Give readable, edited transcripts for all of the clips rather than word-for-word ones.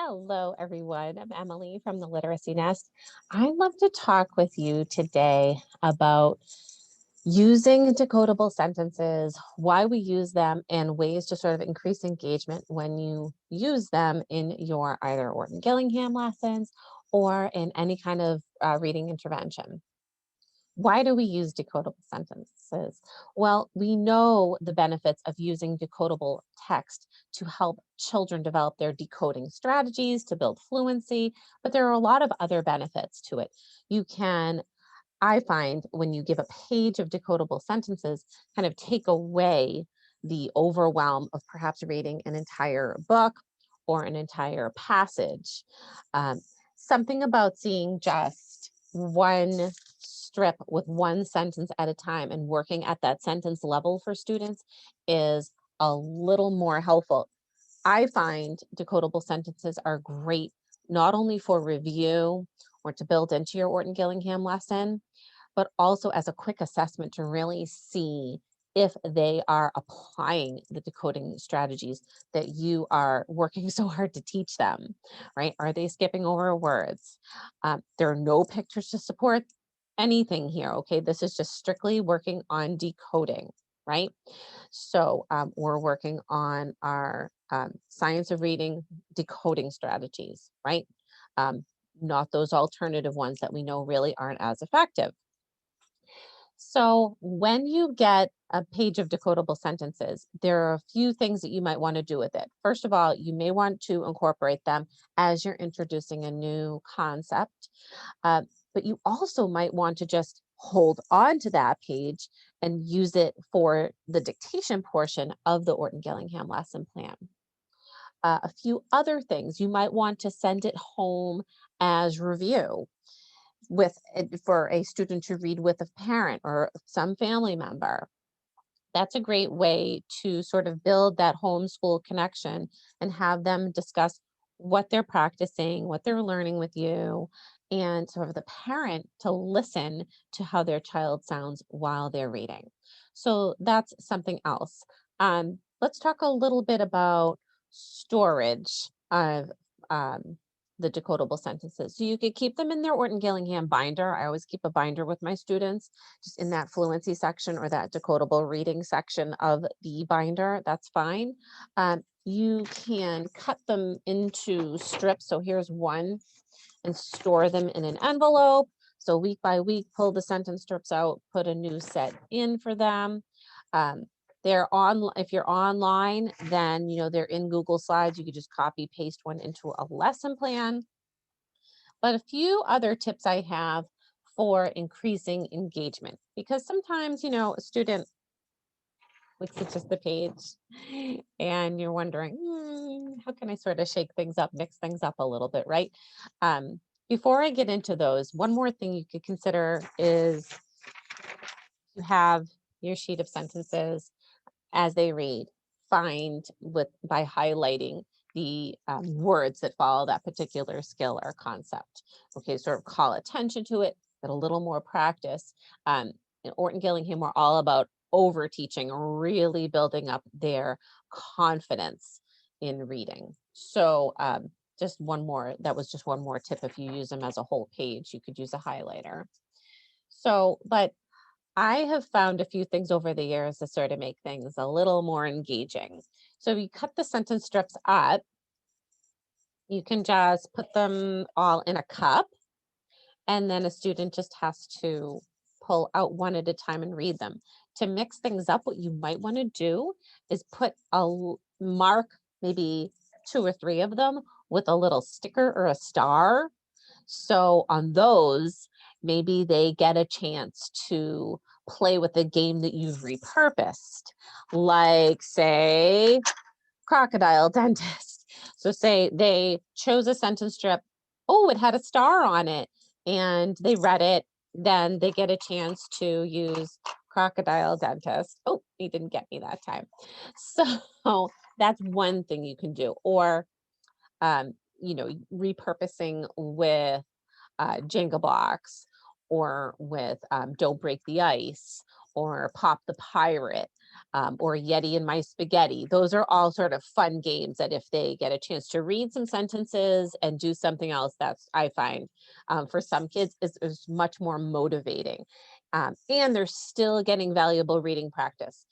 Hello, everyone. I'm Emily from the Literacy Nest. I'd love to talk with you today about using decodable sentences, why we use them, and ways to sort of increase engagement when you use them in your either Orton-Gillingham lessons or in any kind of reading intervention. Why do we use decodable sentences? Well, we know the benefits of using decodable text to help children develop their decoding strategies to build fluency, but there are a lot of other benefits to it. You can, I find, when you give a page of decodable sentences, kind of take away the overwhelm of perhaps reading an entire book or an entire passage. Um, Something about seeing just one strip with one sentence at a time and working at that sentence level for students is a little more helpful. I find decodable sentences are great not only for review or to build into your Orton-Gillingham lesson, but also as a quick assessment to really see if they are applying the decoding strategies that you are working so hard to teach them, right? Are they skipping over words? There are no pictures to support anything here, okay? This is just strictly working on decoding, right? So we're working on our science of reading decoding strategies, right? Um, Not those alternative ones that we know really aren't as effective. So when you get a page of decodable sentences, there are a few things that you might want to do with it. First of all, you may want to incorporate them as you're introducing a new concept, uh, but you also might want to just hold on to that page and use it for the dictation portion of the Orton-Gillingham lesson plan. A few other things, you might want to send it home as review for a student to read with a parent or some family member. That's a great way to sort of build that homeschool connection and have them discuss what they're practicing, what they're learning with you, and sort of the parent to listen to how their child sounds while they're reading. So that's something else. Let's talk a little bit about storage of the decodable sentences. So you could keep them in their Orton-Gillingham binder. I always keep a binder with my students just in that fluency section or that decodable reading section of the binder. That's fine. You can cut them into strips. So here's one, and store them in an envelope. So week by week, pull the sentence strips out, put a new set in for them. Um, they're on, if you're online, then they're in Google Slides. You could just copy paste one into a lesson plan. But a few other tips I have for increasing engagement, because sometimes a student looks at just the page and you're wondering, how can I sort of shake things up, mix things up a little bit, right? um, Before I get into those, one more thing you could consider is you have your sheet of sentences as they read, find with by highlighting the words that follow that particular skill or concept. Okay, sort of call attention to it, get a little more practice. In Orton-Gillingham, we're all about over teaching, really building up their confidence in reading. So just one more, that was just one more tip. If you use them as a whole page, you could use a highlighter. So, but I have found a few things over the years to sort of make things a little more engaging. So you cut the sentence strips up, you can just put them all in a cup, and then a student just has to pull out one at a time and read them. To mix things up, what you might want to do is put mark maybe two or three of them with a little sticker or a star. So on those, maybe they get a chance to play with a game that you've repurposed, like, say, crocodile dentist. So say they chose a sentence strip. Oh, it had a star on it, and they read it. Then they get a chance to use crocodile dentist. Oh, he didn't get me that time. So that's one thing you can do. Or um, repurposing with Jenga blocks, or with Don't Break the Ice, or Pop the Pirate. or Yeti and my spaghetti. Those are all sort of fun games that if they get a chance to read some sentences and do something else, that's, I find, for some kids is much more motivating. And they're still getting valuable reading practice.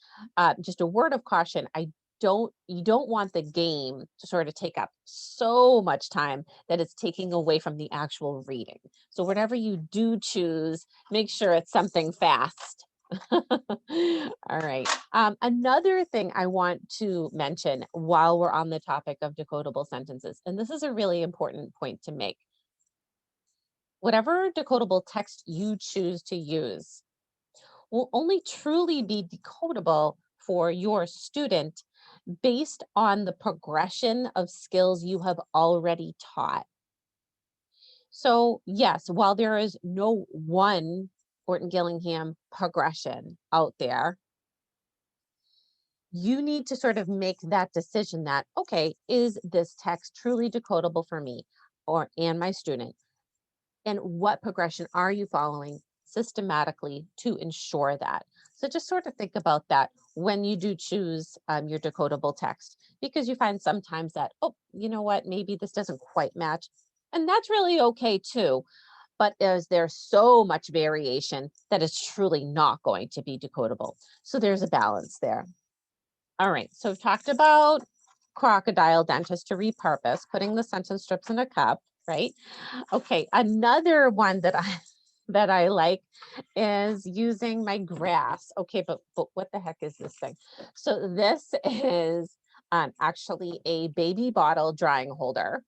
Just a word of caution, you don't want the game to sort of take up so much time that it's taking away from the actual reading. So whatever you do choose, make sure it's something fast. All right. Another thing I want to mention while we're on the topic of decodable sentences, and this is a really important point to make. Whatever decodable text you choose to use will only truly be decodable for your student based on the progression of skills you have already taught. So, yes, while there is no one Orton-Gillingham progression out there, you need to sort of make that decision that, okay, is this text truly decodable for me and my student? And what progression are you following systematically to ensure that? So just sort of think about that when you do choose your decodable text, because you find sometimes that, oh, you know what, maybe this doesn't quite match. And that's really okay too. But is there so much variation that it's truly not going to be decodable? So there's a balance there. All right, so we've talked about crocodile dentist to repurpose, putting the sentence strips in a cup, right? Okay, another one that I that I like is using my graphs. Okay, but what the heck is this thing? So this is actually a baby bottle drying holder.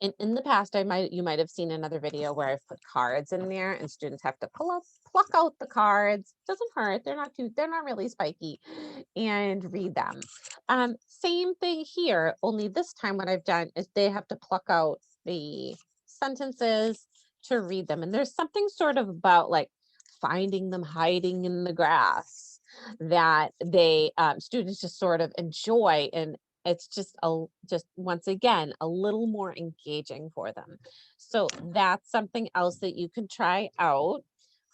In the past, you might have seen another video where I've put cards in there and students have to pluck out the cards. Doesn't hurt. They're not really spiky, and read them. Same thing here, only this time what I've done is they have to pluck out the sentences to read them. And there's something sort of about like finding them hiding in the grass that they students just sort of enjoy, and it's just once again a little more engaging for them. So that's something else that you can try out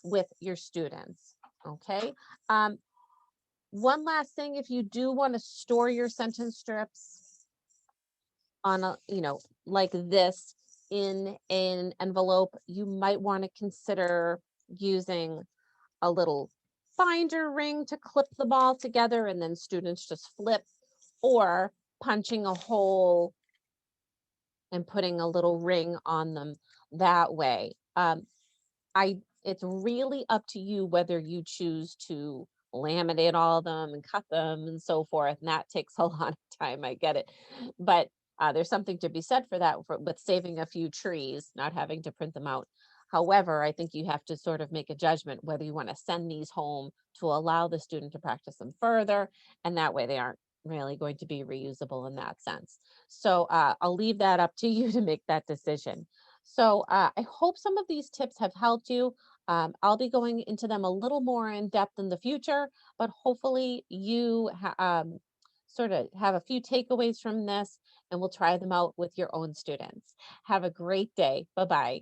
with your students. Okay. um, One last thing, if you do want to store your sentence strips on a, like this, in an envelope, you might want to consider using a little binder ring to clip them all together and then students just flip, or punching a hole and putting a little ring on them that way. It's really up to you whether you choose to laminate all of them and cut them and so forth. And that takes a lot of time. I get it. But there's something to be said for that, with saving a few trees, not having to print them out. However, I think you have to sort of make a judgment whether you want to send these home to allow the student to practice them further. And that way they aren't really going to be reusable in that sense. So I'll leave that up to you to make that decision. So I hope some of these tips have helped you. I'll be going into them a little more in depth in the future, but hopefully you sort of have a few takeaways from this, and we'll try them out with your own students. Have a great day. Bye-bye.